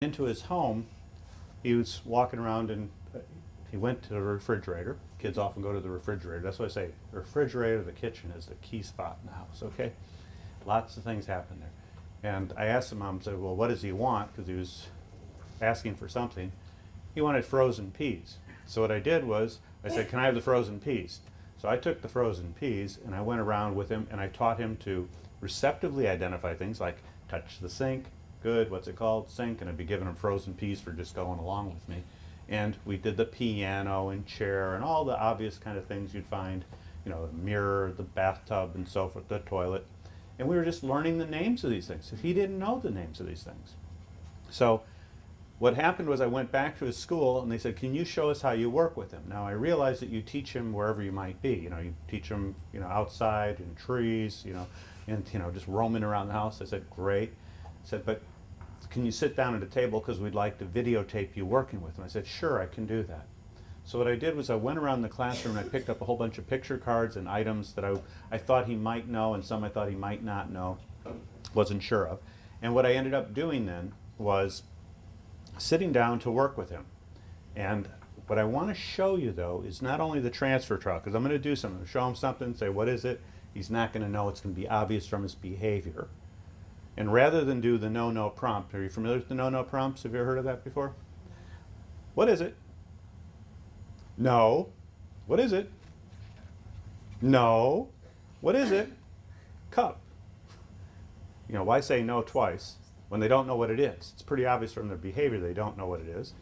Into his home, he was walking around and he went to the refrigerator. Kids often go to the refrigerator. That's why I say the refrigerator, the kitchen is the key spot in the house, okay? Lots of things happen there. And I asked the mom, said, well, what does he want? Because he was asking for something. He wanted frozen peas. So what I did was, I said, can I have the frozen peas? So I took the frozen peas and I went around with him and I taught him to receptively identify things like touch the sink, good, what's it called, sink, and I'd be giving him frozen peas for just going along with me. And we did the piano and chair and all the obvious kind of things you'd find, you know, the mirror, the bathtub and so forth, the toilet. And we were just learning the names of these things. If he didn't know the names of these things. So what happened was I went back to his school and they said, can you show us how you work with him? Now I realize that you teach him wherever you might be. You know, you teach him, you know, outside in trees, you know, and, you know, just roaming around the house. I said, great. I said, but can you sit down at a table because we'd like to videotape you working with him? I said, sure, I can do that. So what I did was I went around the classroom and I picked up a whole bunch of picture cards and items that I thought he might know and some I thought he might not know, wasn't sure of. And what I ended up doing then was sitting down to work with him. And what I want to show you though is not only the transfer trial, because I'm going to do something, show him something, say what is it, he's not going to know, it's going to be obvious from his behavior. And rather than do the no-no prompt, are you familiar with the no-no prompts? Have you ever heard of that before? What is it? No. What is it? No. What is it? Cup. You know, why say no twice when they don't know what it is? It's pretty obvious from their behavior they don't know what it is.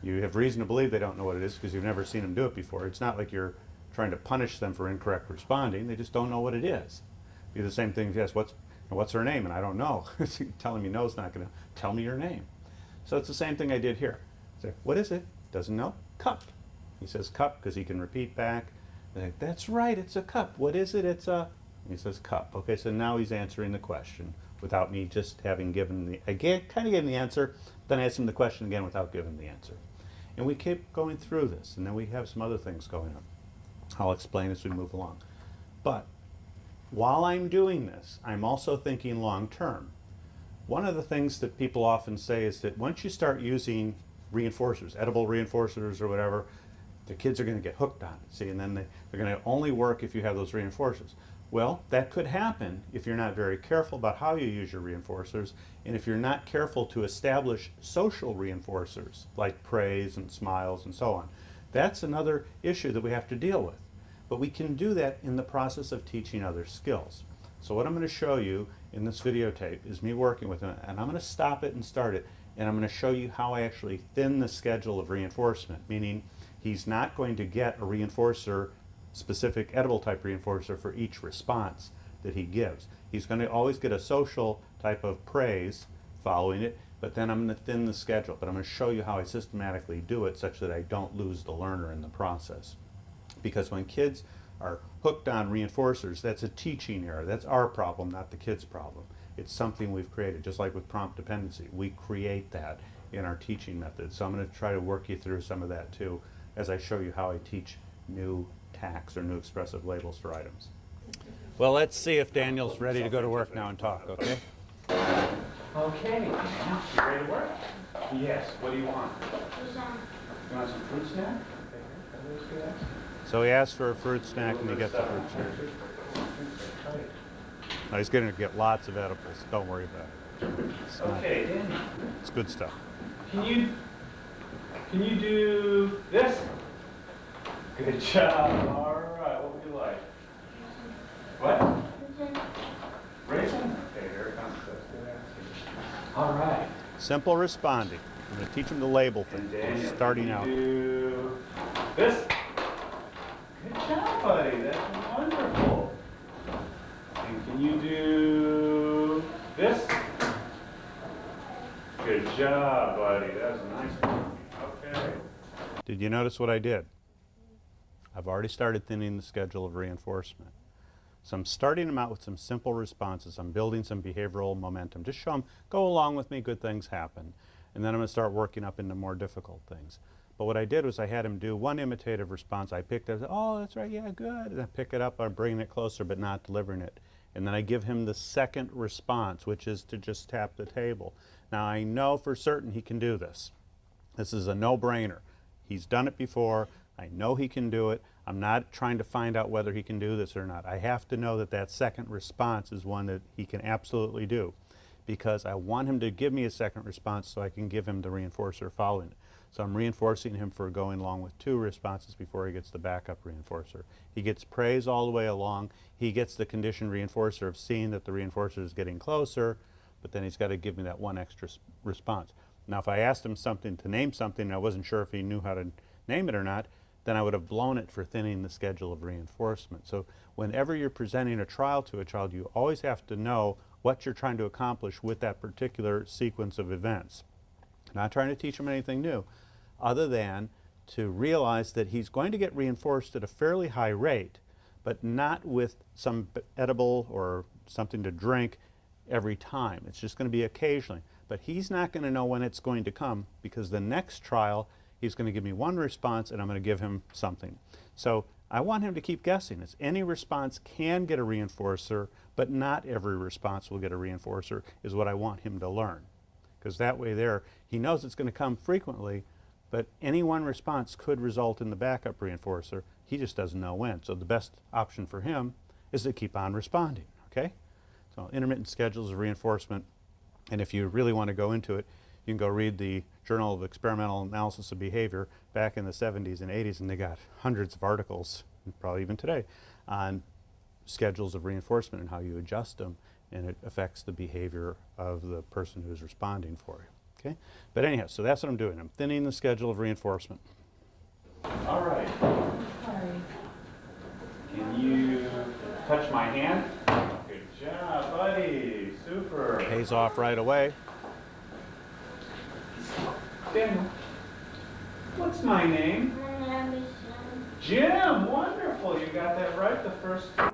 You have reason to believe they don't know what it is because you've never seen them do it before. It's not like you're trying to punish them for incorrect responding. They just don't know what it is. Do the same thing if you ask, what's her name? And I don't know. Telling me no is not going to tell me your name. So it's the same thing I did here. Say, what is it? Doesn't know. Cup. He says cup because he can repeat back. Like, that's right, it's a cup. What is it? It's a... He says cup. Okay, so now he's answering the question without me just having given the... I kind of gave him the answer, then I asked him the question again without giving the answer. And we keep going through this, and then we have some other things going on. I'll explain as we move along. But while I'm doing this, I'm also thinking long term. One of the things that people often say is that once you start using reinforcers, edible reinforcers or whatever, the kids are going to get hooked on it, see, and then they're going to only work if you have those reinforcers. Well, that could happen if you're not very careful about how you use your reinforcers, and if you're not careful to establish social reinforcers, like praise and smiles and so on. That's another issue that we have to deal with. But we can do that in the process of teaching other skills. So what I'm going to show you in this videotape is me working with him, and I'm going to stop it and start it, and I'm going to show you how I actually thin the schedule of reinforcement, meaning he's not going to get a reinforcer, specific edible type reinforcer for each response that he gives. He's going to always get a social type of praise following it, but then I'm going to thin the schedule. But I'm going to show you how I systematically do it such that I don't lose the learner in the process. Because when kids are hooked on reinforcers, that's a teaching error. That's our problem, not the kid's problem. It's something we've created, just like with prompt dependency. We create that in our teaching methods. So I'm going to try to work you through some of that too as I show you how I teach new tags or new expressive labels for items. Well, let's see if Daniel's ready to go to work now and talk, okay? Okay, Daniel, you ready to work? Yes. What do you want? You want some fruit snack? So he asked for a fruit snack and he gets a fruit snack. Now he's going to get lots of edibles. Don't worry about it. Okay, Daniel. It's good stuff. Can you do this? Good job. All right. What would you like? What? Raisin? Okay, here it comes. All right. Simple responding. I'm going to teach him to label things. Starting out. Do this? Good job, buddy. That's wonderful. And can you do this? Good job, buddy. That's a nice one. Okay. Did you notice what I did? I've already started thinning the schedule of reinforcement. So I'm starting them out with some simple responses. I'm building some behavioral momentum. Just show them, go along with me, good things happen. And then I'm going to start working up into more difficult things. But what I did was I had him do one imitative response. I picked it, oh, that's right, yeah, good. And I pick it up, I'm bringing it closer, but not delivering it. And then I give him the second response, which is to just tap the table. Now I know for certain he can do this. This is a no-brainer. He's done it before. I know he can do it. I'm not trying to find out whether he can do this or not. I have to know that that second response is one that he can absolutely do, because I want him to give me a second response so I can give him the reinforcer following it. So I'm reinforcing him for going along with 2 responses before he gets the backup reinforcer. He gets praise all the way along. He gets the conditioned reinforcer of seeing that the reinforcer is getting closer, but then he's got to give me that one extra response. Now if I asked him something to name something and I wasn't sure if he knew how to name it or not, then I would have blown it for thinning the schedule of reinforcement. So whenever you're presenting a trial to a child, you always have to know what you're trying to accomplish with that particular sequence of events. Not trying to teach him anything new, other than to realize that he's going to get reinforced at a fairly high rate, but not with some edible or something to drink every time. It's just going to be occasionally. But he's not going to know when it's going to come, because the next trial he's going to give me one response and I'm going to give him something. So I want him to keep guessing. It's any response can get a reinforcer, but not every response will get a reinforcer, is what I want him to learn. Because that way there, he knows it's going to come frequently, but any one response could result in the backup reinforcer. He just doesn't know when. So the best option for him is to keep on responding, okay? So intermittent schedules of reinforcement, and if you really want to go into it, you can go read the Journal of Experimental Analysis of Behavior back in the 70s and 80s, and they got hundreds of articles, probably even today, on schedules of reinforcement and how you adjust them, and it affects the behavior of the person who's responding for you. Okay? But anyhow, so that's what I'm doing. I'm thinning the schedule of reinforcement. All right. Sorry. Can you touch my hand? Good job, buddy. Super. Pays off right away. Daniel, what's my name? My name is Jim. Wonderful. You got that right the first time.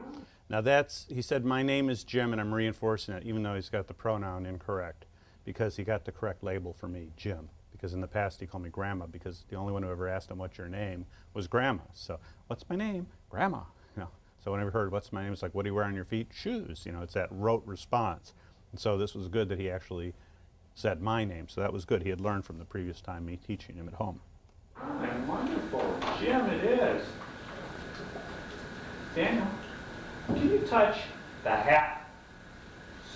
Now that's, he said, my name is Jim, and I'm reinforcing it, even though he's got the pronoun incorrect, because he got the correct label for me, Jim. Because in the past he called me Grandma, because the only one who ever asked him what's your name was Grandma. So, what's my name? Grandma. You know, so whenever I heard what's my name, it's like, what do you wear on your feet? Shoes. You know, it's that rote response. And so this was good that he actually said my name. So that was good. He had learned from the previous time me teaching him at home. Fine, wonderful. Jim, it is. Daniel, can you touch the hat?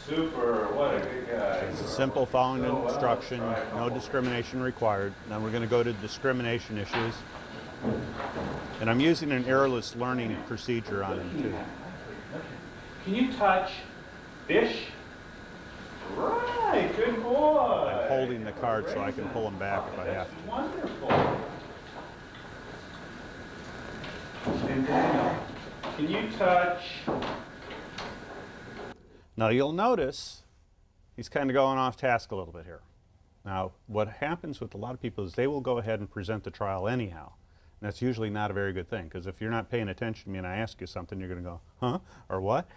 Super. What a good guy. It's a simple following So well. instruction, Try a no couple. discrimination required. Now we're going to go to discrimination issues. And I'm using an errorless learning procedure on him too. Can you touch fish? Right, good boy. I'm holding the card so I can pull him back if I have to. Wonderful. And Daniel, can you touch? Now you'll notice he's kind of going off task a little bit here. Now what happens with a lot of people is they will go ahead and present the trial anyhow. And that's usually not a very good thing, because if you're not paying attention to me and I ask you something, you're going to go, huh? Or what?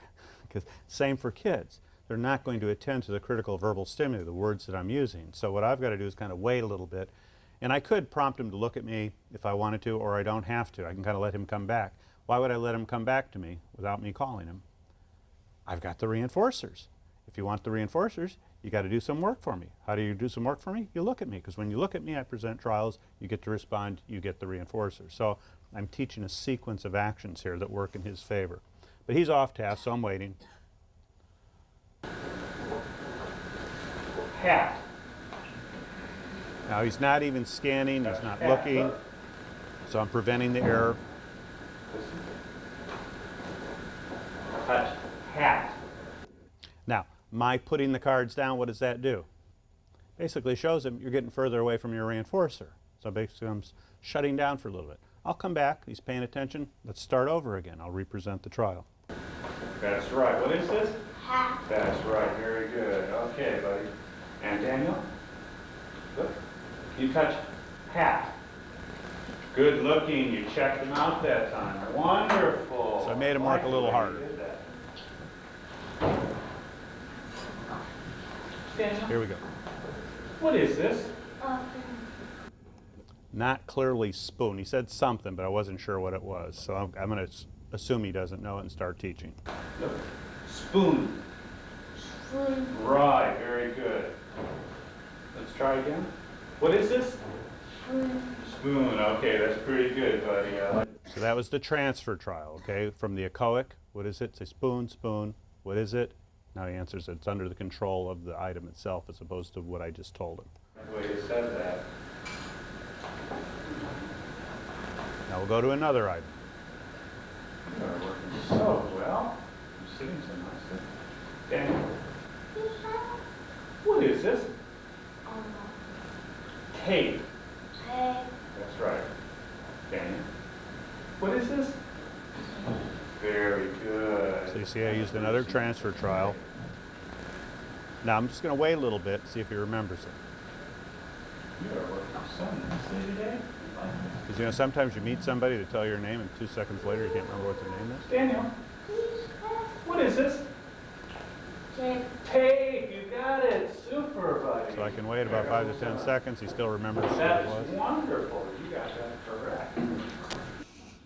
Because same for kids. They're not going to attend to the critical verbal stimuli, the words that I'm using. So what I've got to do is kind of wait a little bit. And I could prompt him to look at me if I wanted to, or I don't have to. I can kind of let him come back. Why would I let him come back to me without me calling him? I've got the reinforcers. If you want the reinforcers, you got to do some work for me. How do you do some work for me? You look at me, because when you look at me, I present trials, you get to respond, you get the reinforcers. So I'm teaching a sequence of actions here that work in his favor. But he's off task, so I'm waiting. Hat. Now he's not even scanning, he's not looking, so I'm preventing the error. Touch hat. Now, my putting the cards down, what does that do? Basically shows him you're getting further away from your reinforcer. So basically I'm shutting down for a little bit. I'll come back, he's paying attention, let's start over again. I'll represent the trial. That's right. What is this? hat. That's right. Very good. Okay, buddy. And Daniel? Look. You touch hat. Good looking. You checked them out that time. Wonderful. So I made him work a little Like the way harder. you did that. Daniel, Here we go. what is this? Open. Not clearly spoon. He said something, but I wasn't sure what it was. So I'm going to assume he doesn't know it and start teaching. Look. Spoon. Spoon. Right. Very good. Let's try again. What is this? Spoon. Okay, that's pretty good, buddy. So that was the transfer trial, okay? From the echoic, what is it? Say spoon, spoon. What is it? Now he answers it's under the control of the item itself as opposed to what I just told him. The way you said that. Now we'll go to another item. You are working so well. You're sitting so nicely. Daniel, what is this? Tape. That's right. Daniel, what is this? Very good. So you see I used another transfer trial. Now I'm just going to wait a little bit, see if he remembers it. You are working so nicely today. Because you know, sometimes you meet somebody to tell your name and 2 seconds later you can't remember what their name is. Daniel, what is this? Tape. Tape, you got it. Super, buddy. So I can wait about 5 to 10 seconds, he still remembers what it That's was. wonderful. You got that correct.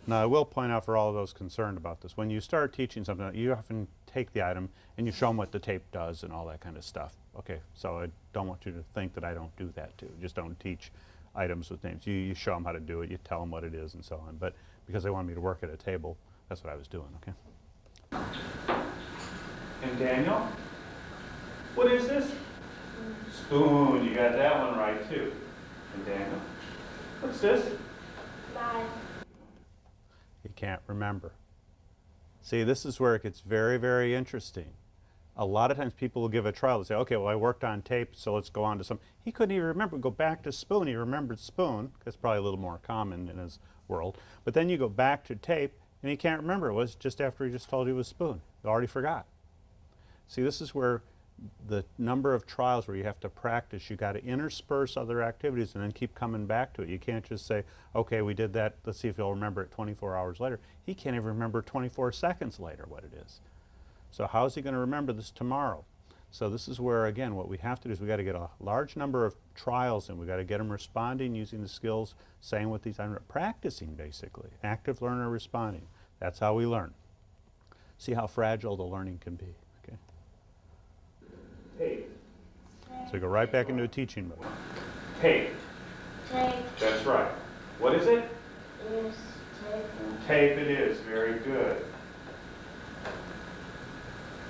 Now I will point out for all of those concerned about this, when you start teaching something, you often take the item and you show them what the tape does and all that kind of stuff. Okay, so I don't want you to think that I don't do that too. Just don't teach items with names. You show them how to do it, you tell them what it is and so on. But because they want me to work at a table, that's what I was doing, okay? And Daniel, what is this? Spoon. You got that one right too. And Daniel, what's this? Knife. You can't remember. See, this is where it gets very, very interesting. A lot of times people will give a trial and say, okay, well, I worked on tape, so let's go on to some. He couldn't even remember. Go back to spoon. He remembered spoon. That's probably a little more common in his world. But then you go back to tape, and he can't remember. It was just after he just told you it was spoon. He already forgot. See, this is where the number of trials where you have to practice, you got to intersperse other activities and then keep coming back to it. You can't just say, okay, we did that, let's see if he'll remember it 24 hours later. He can't even remember 24 seconds later what it is. So how is he going to remember this tomorrow? So this is where, again, what we have to do is we got to get a large number of trials and we got to get them responding using the skills, saying what these, practicing basically, active learner responding. That's how we learn. See how fragile the learning can be. Okay. Tape. So go right back into a teaching mode. Tape. Tape. That's right. What is it? Is tape. Tape it is. Very good.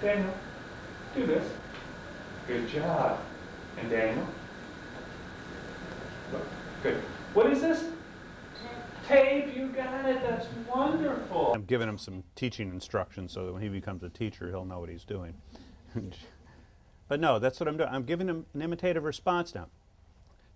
Daniel, do this. Good job. And Daniel? Good. What is this? Tape, you got it. That's wonderful. I'm giving him some teaching instructions so that when he becomes a teacher, he'll know what he's doing. But no, that's what I'm doing. I'm giving him an imitative response now.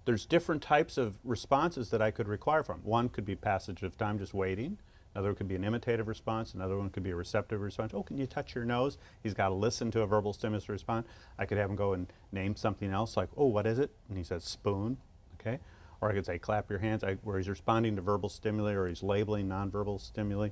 There's different types of responses that I could require from him. One could be passage of time, just waiting. Another could be an imitative response. Another one could be a receptive response. Oh, can you touch your nose? He's got to listen to a verbal stimulus to respond. I could have him go and name something else like, oh, what is it? And he says spoon, okay? Or I could say clap your hands, where he's responding to verbal stimuli or he's labeling nonverbal stimuli.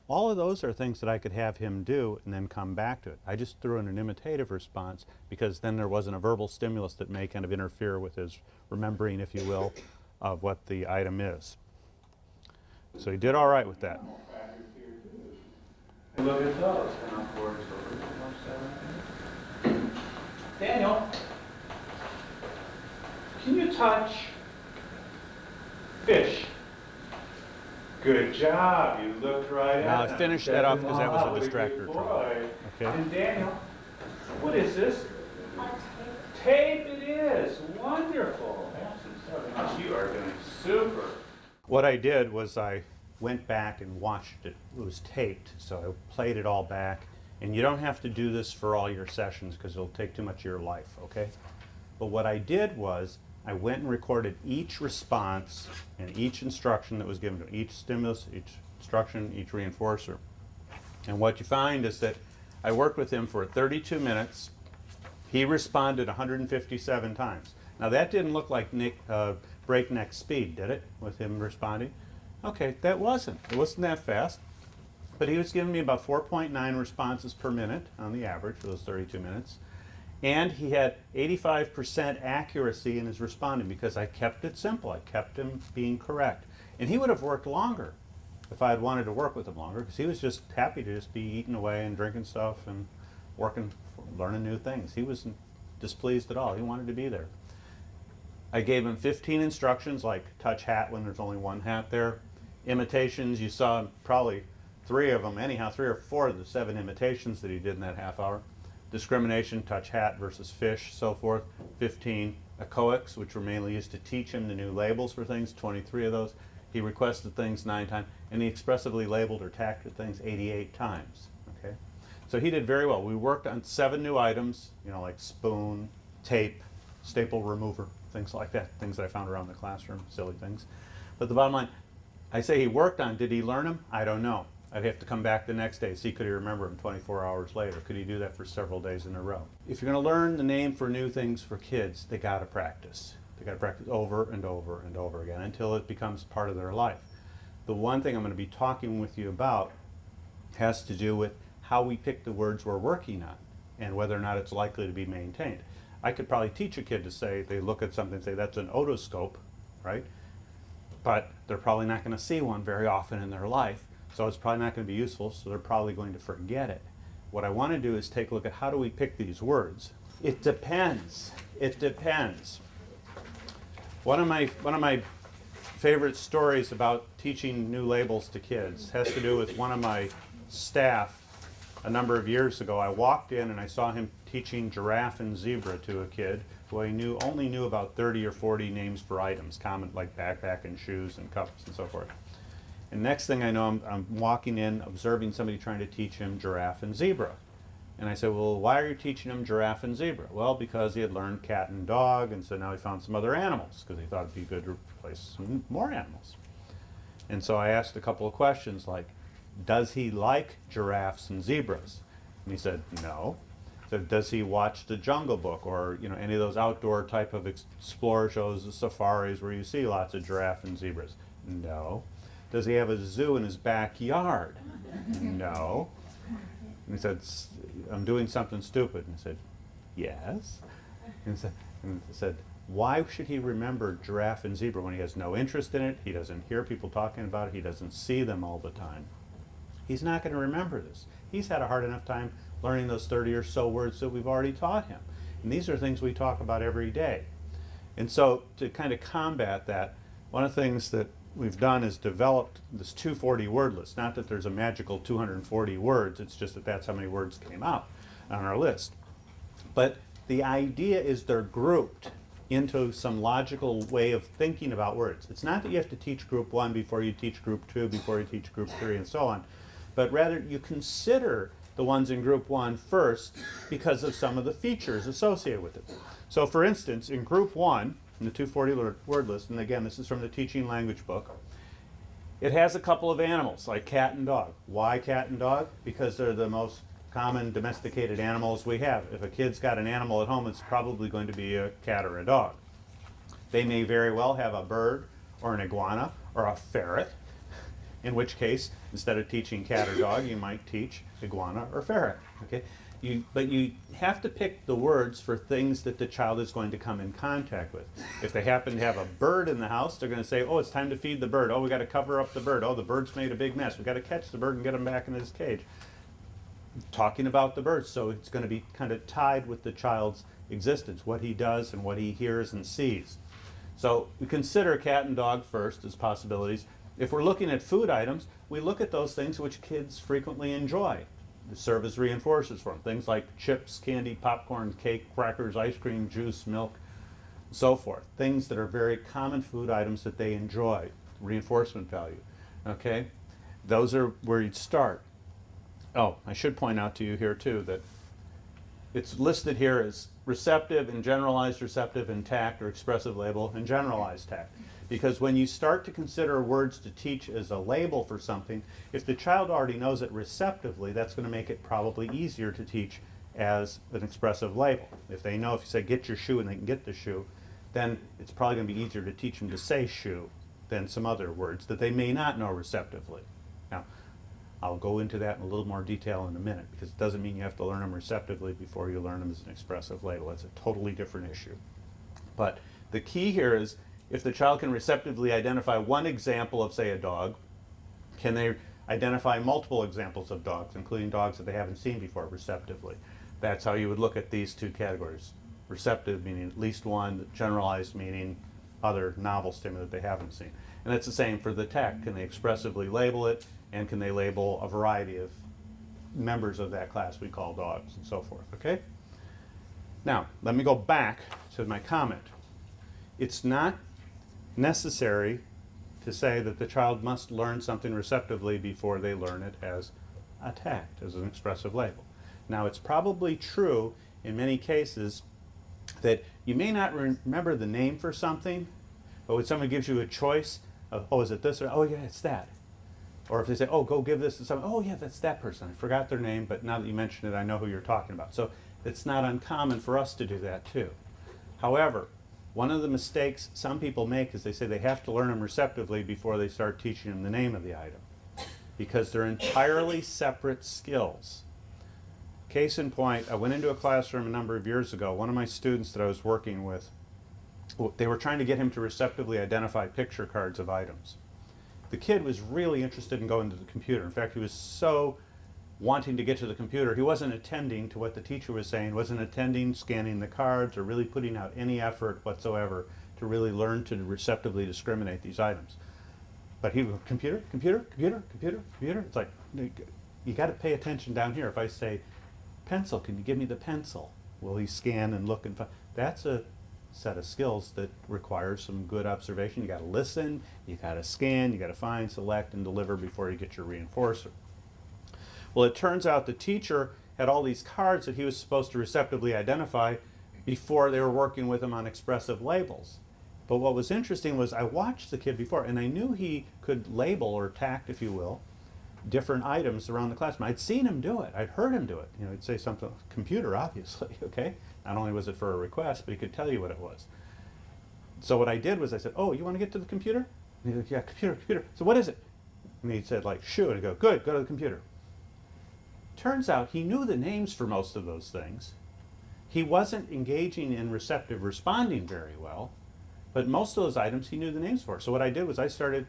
All of those are things that I could have him do and then come back to it. I just threw in an imitative response because then there wasn't a verbal stimulus that may kind of interfere with his remembering, if you will, of what the item is. So he did all right with that. Look at those. Daniel, can you touch fish? Good job. You looked right Now, at it. finish that off because that was a Good distractor boy. trial. Okay. And Daniel, what is this? A tape. Tape it is. Wonderful. You are doing super. What I did was I went back and watched it. It was taped, so I played it all back. And you don't have to do this for all your sessions because it'll take too much of your life, okay? But what I did was I went and recorded each response and each instruction that was given to him, each stimulus, each instruction, each reinforcer. And what you find is that I worked with him for 32 minutes. He responded 157 times. Now that didn't look like breakneck speed, did it, with him responding? Okay, that wasn't. It wasn't that fast. But he was giving me about 4.9 responses per minute on the average for those 32 minutes. And he had 85% accuracy in his responding because I kept it simple. I kept him being correct. And he would have worked longer if I had wanted to work with him longer because he was just happy to just be eating away and drinking stuff and working, learning new things. He wasn't displeased at all. He wanted to be there. I gave him 15 instructions, like touch hat when there's only one hat there. Imitations, you saw probably 3 of them, anyhow, 3 or 4 of the 7 imitations that he did in that half hour. Discrimination, touch hat versus fish, so forth, 15. Echoics, which were mainly used to teach him the new labels for things, 23 of those. He requested things 9 times, and he expressively labeled or tacked things 88 times. Okay, so he did very well. We worked on 7 new items, you know, like spoon, tape, staple remover, things like that, things that I found around the classroom, silly things. But the bottom line, I say he worked on, did he learn them? I don't know. I'd have to come back the next day, see could he remember them 24 hours later. Could he do that for several days in a row? If you're going to learn the name for new things for kids, they got to practice. They got to practice over and over and over again until it becomes part of their life. The one thing I'm going to be talking with you about has to do with how we pick the words we're working on and whether or not it's likely to be maintained. I could probably teach a kid to say, they look at something and say, that's an otoscope, right? But they're probably not going to see one very often in their life, so it's probably not going to be useful, so they're probably going to forget it. What I want to do is take a look at how do we pick these words. It depends. It depends. One of my favorite stories about teaching new labels to kids has to do with one of my staff a number of years ago. I walked in and I saw him teaching giraffe and zebra to a kid who I only knew about 30 or 40 names for items, common like backpack and shoes and cups and so forth. And next thing I know, I'm walking in, observing somebody trying to teach him giraffe and zebra. And I said, well, why are you teaching him giraffe and zebra? Well, because he had learned cat and dog, and so now he found some other animals, because he thought it'd be good to replace some more animals. And so I asked a couple of questions like, does he like giraffes and zebras? And he said, no. So does he watch the Jungle Book or any of those outdoor type of explorer shows, the safaris where you see lots of giraffe and zebras? No. Does he have a zoo in his backyard? No. And he said, I'm doing something stupid. And I said, yes. And he said, why should he remember giraffe and zebra when he has no interest in it? He doesn't hear people talking about it. He doesn't see them all the time. He's not going to remember this. He's had a hard enough time learning those 30 or so words that we've already taught him. And these are things we talk about every day. And so to kind of combat that, one of the things that we've done is developed this 240 word list. Not that there's a magical 240 words, it's just that that's how many words came out on our list. But the idea is they're grouped into some logical way of thinking about words. It's not that you have to teach group 1 before you teach group 2, before you teach group 3, and so on, but rather you consider the ones in group 1 first because of some of the features associated with it. So for instance, in group 1, in the 240 word list, and again, this is from the Teaching Language book, it has a couple of animals, like cat and dog. Why cat and dog? Because they're the most common domesticated animals we have. If a kid's got an animal at home, it's probably going to be a cat or a dog. They may very well have a bird or an iguana or a ferret, in which case, instead of teaching cat or dog, you might teach iguana or ferret. Okay? But you have to pick the words for things that the child is going to come in contact with. If they happen to have a bird in the house, they're going to say, oh, it's time to feed the bird. Oh, we got to cover up the bird. Oh, the bird's made a big mess. We got to catch the bird and get him back in his cage. Talking about the bird, so it's going to be kind of tied with the child's existence, what he does and what he hears and sees. So we consider cat and dog first as possibilities. If we're looking at food items, we look at those things which kids frequently enjoy. They serve as reinforcers for them. Things like chips, candy, popcorn, cake, crackers, ice cream, juice, milk, so forth. Things that are very common food items that they enjoy, reinforcement value. Okay? Those are where you'd start. Oh, I should point out to you here too that it's listed here as receptive and generalized receptive and tact, or expressive label and generalized tact. Because when you start to consider words to teach as a label for something, if the child already knows it receptively, that's going to make it probably easier to teach as an expressive label. If they know, if you say get your shoe and they can get the shoe, then it's probably going to be easier to teach them to say shoe than some other words that they may not know receptively. Now, I'll go into that in a little more detail in a minute, because it doesn't mean you have to learn them receptively before you learn them as an expressive label. That's a totally different issue. But the key here is, if the child can receptively identify one example of, say, a dog, can they identify multiple examples of dogs, including dogs that they haven't seen before, receptively? That's how you would look at these two categories. receptive meaning at least one, generalized meaning other novel stimuli that they haven't seen. And that's the same for the tech. Can they expressively label it, and can they label a variety of members of that class we call dogs and so forth, okay? Now, let me go back to my comment. It's not necessary to say that the child must learn something receptively before they learn it as a tact, as an expressive label. Now, it's probably true in many cases that you may not remember the name for something, but when someone gives you a choice of, oh, is it this, or oh, yeah, it's that. Or if they say, oh, go give this to someone, oh, yeah, that's that person. I forgot their name, but now that you mention it, I know who you're talking about. So it's not uncommon for us to do that too. However, one of the mistakes some people make is they say they have to learn them receptively before they start teaching them the name of the item, because they're entirely separate skills. Case in point, I went into a classroom a number of years ago. One of my students that I was working with, they were trying to get him to receptively identify picture cards of items. The kid was really interested in going to the computer. In fact, he was so wanting to get to the computer, he wasn't attending to what the teacher was saying, wasn't attending, scanning the cards, or really putting out any effort whatsoever to really learn to receptively discriminate these items. But he would go, computer, computer, computer, computer, computer. It's like, you got to pay attention down here. If I say, pencil, can you give me the pencil? Will he scan and look and find? That's a set of skills that requires some good observation. You got to listen, you got to scan, you got to find, select, and deliver before you get your reinforcer. Well, it turns out the teacher had all these cards that he was supposed to receptively identify before they were working with him on expressive labels. But what was interesting was I watched the kid before, and I knew he could label, or tact, if you will, different items around the classroom. I'd seen him do it. I'd heard him do it. You know, he'd say something, computer, obviously, okay? Not only was it for a request, but he could tell you what it was. So what I did was I said, oh, you want to get to the computer? And he'd go, yeah, computer, computer. So what is it? And he said, like, shoe. And I'd go, good, go to the computer. Turns out he knew the names for most of those things. He wasn't engaging in receptive responding very well, but most of those items he knew the names for. So what I did was I started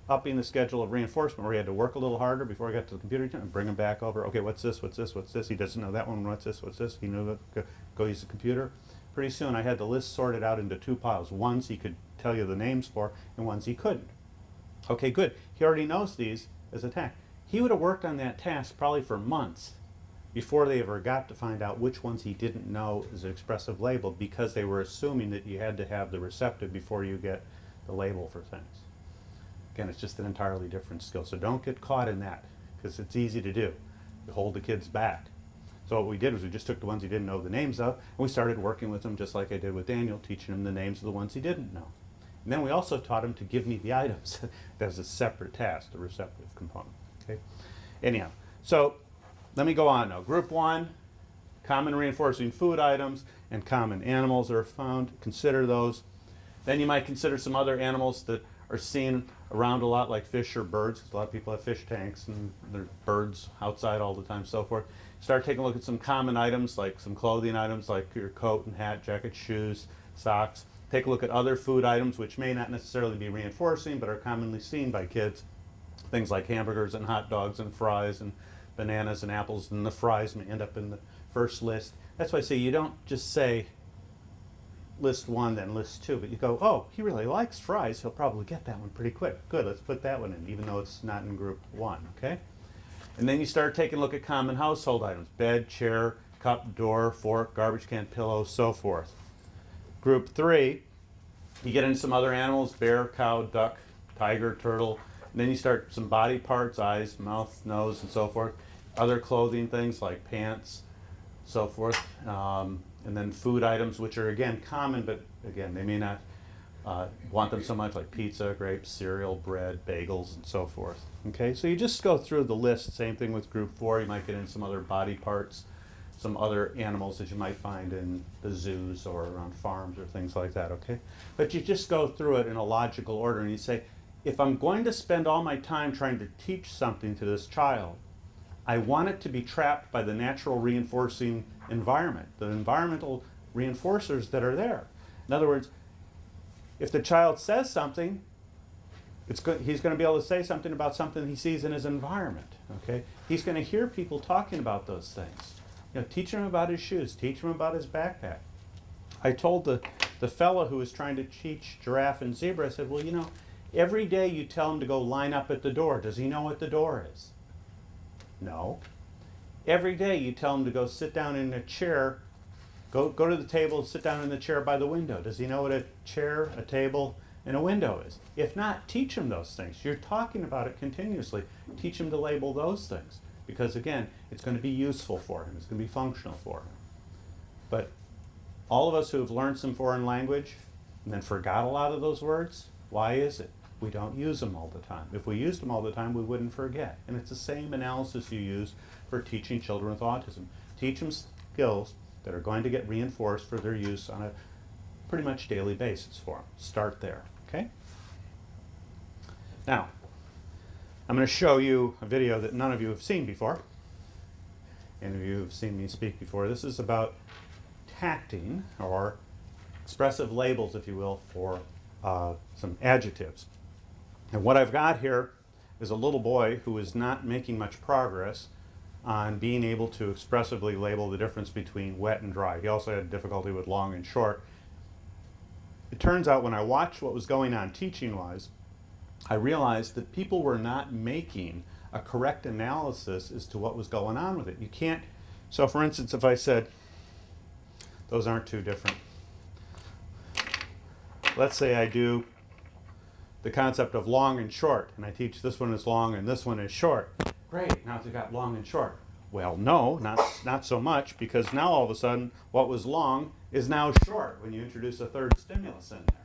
upping the schedule of reinforcement, where he had to work a little harder before I got to the computer and bring him back over. Okay, what's this, what's this, what's this? He doesn't know that one, what's this, what's this? He knew that, go use the computer. Pretty soon I had the list sorted out into two piles. Ones he could tell you the names for, and ones he couldn't. Okay, good. He already knows these as a task. He would have worked on that task probably for months before they ever got to find out which ones he didn't know as an expressive label, because they were assuming that you had to have the receptive before you get the label for things. Again, it's just an entirely different skill. So don't get caught in that, because it's easy to do. You hold the kids back. So what we did was we just took the ones he didn't know the names of, and we started working with them just like I did with Daniel, teaching him the names of the ones he didn't know. And then we also taught him to give me the items. That was a separate task, the receptive component. Okay. Anyhow, so let me go on now. Group 1, common reinforcing food items and common animals that are found. Consider those. Then you might consider some other animals that are seen around a lot, like fish or birds, because a lot of people have fish tanks and there's birds outside all the time, so forth. Start taking a look at some common items, like some clothing items, like your coat and hat, jacket, shoes, socks. Take a look at other food items, which may not necessarily be reinforcing, but are commonly seen by kids. Things like hamburgers and hot dogs and fries and bananas and apples, and the fries may end up in the first list. That's why I say you don't just say list 1, then list 2, but you go, oh, he really likes fries, he'll probably get that one pretty quick. Good, let's put that one in, even though it's not in group 1, okay? And then you start taking a look at common household items: bed, chair, cup, door, fork, garbage can, pillow, so forth. Group 3, you get into some other animals: bear, cow, duck, tiger, turtle. And then you start some body parts: eyes, mouth, nose, and so forth. Other clothing things like pants, so forth. And then food items, which are again common, but again, they may not want them so much, like pizza, grapes, cereal, bread, bagels, and so forth. Okay, so you just go through the list. Same thing with group 4. You might get in some other body parts, some other animals that you might find in the zoos or on farms or things like that, okay? But you just go through it in a logical order, and you say, if I'm going to spend all my time trying to teach something to this child, I want it to be trapped by the natural reinforcing environment, the environmental reinforcers that are there. In other words, if the child says something, he's going to be able to say something about something he sees in his environment, okay? He's going to hear people talking about those things. You know, teach him about his shoes, teach him about his backpack. I told the fellow who was trying to teach giraffe and zebra, I said, well, you know, every day you tell him to go line up at the door. Does he know what the door is? No. Every day you tell him to go sit down in a chair, go to the table and sit down in the chair by the window. Does he know what a chair, a table, and a window is? If not, teach him those things. You're talking about it continuously. Teach him to label those things. Because again, it's going to be useful for him. It's going to be functional for him. But all of us who have learned some foreign language and then forgot a lot of those words, why is it? We don't use them all the time. If we used them all the time, we wouldn't forget. And it's the same analysis you use for teaching children with autism. Teach them skills that are going to get reinforced for their use on a pretty much daily basis for them. Start there, okay? Now, I'm going to show you a video that none of you have seen before. Any of you have seen me speak before. This is about tacting, or expressive labels, if you will, for some adjectives. And what I've got here is a little boy who is not making much progress on being able to expressively label the difference between wet and dry. He also had difficulty with long and short. It turns out when I watched what was going on teaching-wise, I realized that people were not making a correct analysis as to what was going on with it. You can't, so for instance, if I said, those aren't too different. Let's say I do the concept of long and short, and I teach this one is long and this one is short. Great, now they've got long and short. Well, no, not so much, because now all of a sudden what was long is now short when you introduce a third stimulus in there.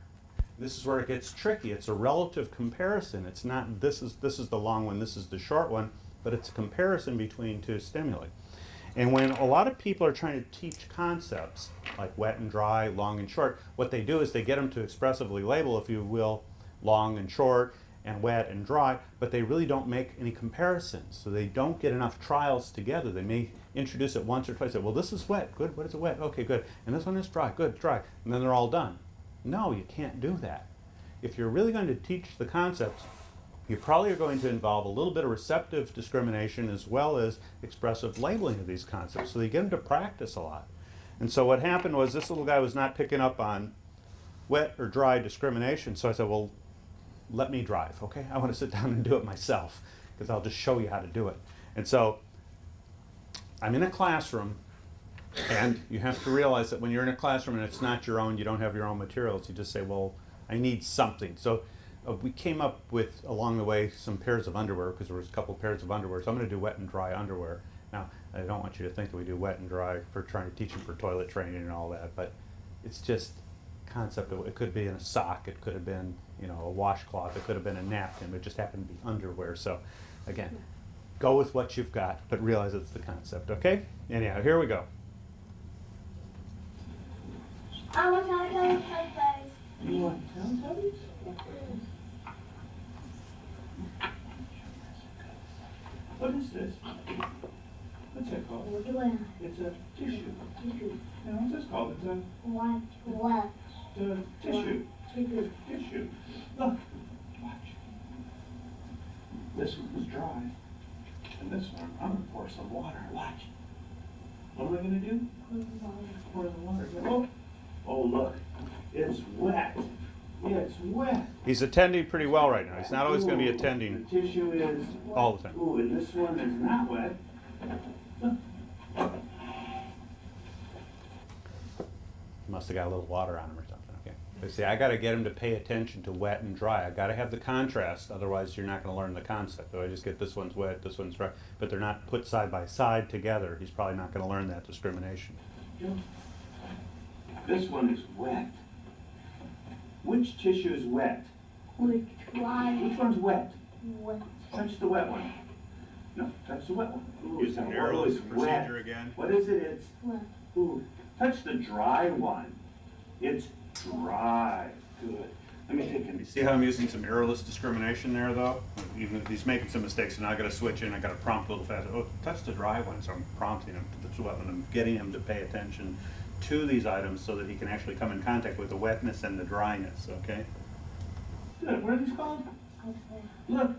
This is where it gets tricky. It's a relative comparison. It's not this is the long one, this is the short one, but it's a comparison between two stimuli. And when a lot of people are trying to teach concepts like wet and dry, long and short, what they do is they get them to expressively label, if you will, long and short and wet and dry, but they really don't make any comparisons. So they don't get enough trials together. They may introduce it once or twice, say, well, this is wet, good, what is it wet? Okay, good. And this one is dry, good, dry. And then they're all done. No, you can't do that. If you're really going to teach the concepts, you probably are going to involve a little bit of receptive discrimination as well as expressive labeling of these concepts, so you get them to practice a lot. And so what happened was this little guy was not picking up on wet or dry discrimination, so I said, well, let me drive, okay? I want to sit down and do it myself, because I'll just show you how to do it. And so I'm in a classroom, and you have to realize that when you're in a classroom and it's not your own, you don't have your own materials, you just say, well, I need something. So we came up with, along the way, some pairs of underwear, because there was a couple pairs of underwear. So I'm going to do wet and dry underwear. Now, I don't want you to think that we do wet and dry for trying to teach them for toilet training and all that, but it's just concept of, it could be in a sock, it could have been, you know, a washcloth, it could have been a napkin, it just happened to be underwear. So again, go with what you've got, but realize it's the concept, okay? Anyhow, here we go. I want to go to place. You want Teletubbies? What is this? What's that called? It's a tissue. Now, what's this called? It's a tissue. Tissue. Look, watch. This one is dry, and this one, I'm gonna pour some water. Watch. What am I gonna do? Pour the water. Oh, look, it's wet. Yeah, it's wet. He's attending pretty well right now. He's not always going to be attending The tissue is, all the time. ooh, and this one is not wet. Look. He must have got a little water on him or something, okay? But see, I got to get him to pay attention to wet and dry. I got to have the contrast, otherwise you're not going to learn the concept. So I just get this one's wet, this one's dry, but they're not put side by side together. He's probably not going to learn that discrimination. This one is wet. Which tissue is wet? Which one's wet? Touch the wet one. No, touch the wet one. Ooh, Use the that narrow one is procedure wet. again. What is it? It's, ooh, touch the dry one. It's dry. Good. Let me take You a see how I'm using some errorless discrimination there, though? Even if he's making some mistakes, and I got to switch in, I got to prompt a little faster. Oh, touch the dry one, so I'm prompting him to the wet one. I'm getting him to pay attention to these items so that he can actually come in contact with the wetness and the dryness, okay? Good. What are these called? Look.